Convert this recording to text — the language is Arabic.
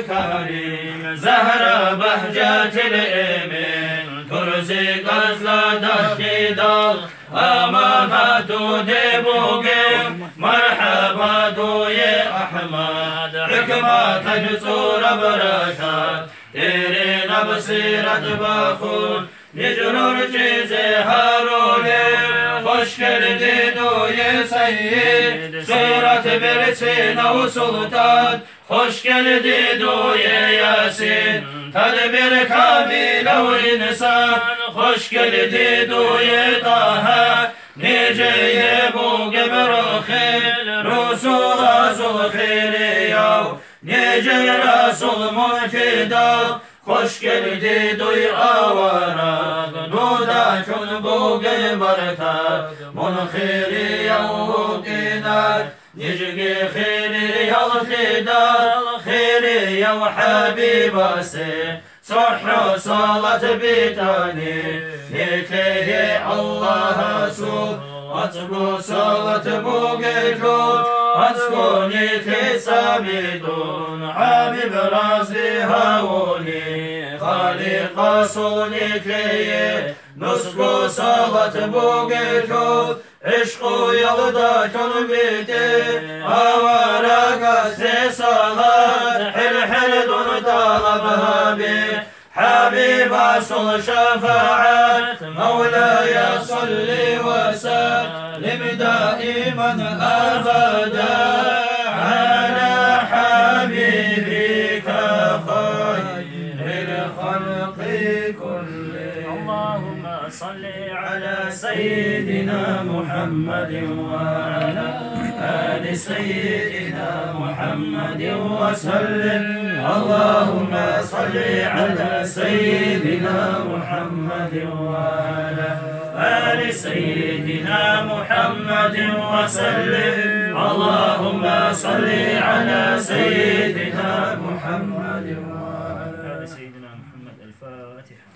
كريم زهرة بهجة الإيمن ترزق أزلادك دال أمامات دبوقي مرحبا دوي أحمد حكمة تجسور بركات تيرين بصيرة بخون نجرور جيزي هارولي خوش کردی دوی سید سیرت برسین و سلطان خوش کردی دوی یاسین تدبیر کامل و انسان خوش کردی دوی طه نیجه بو گبر خیل رسول ازل خیریو نیجه رسول منفیدو خوش کردی دوی آوارد نودا چون بوگه برکت من خیری و دینر نجگی خیری الخدار خیری و حبیب سی صح و صالت بیتانی نیکه الله سو اتبو صالت بوگه جود اتبو نیکه سامیدون حبیب رازی هاونی خالق صونیکه نسکو صالت بوگه جود عشق و یلدا کن بیتی آوارا گزی صالت حل حل دون طالب هابی حبيب أصل شفاعت مولاي صل وسلم دائما أبدا على حبيبك خير الخلق كلهم اللهم صل على سيدنا محمد وعلى آل سيدنا محمد وسلم اللهم صل على سيدنا محمد وعلى آل سيدنا محمد وسلم اللهم صل على سيدنا محمد وعلى آل سيدنا محمد الفاتحة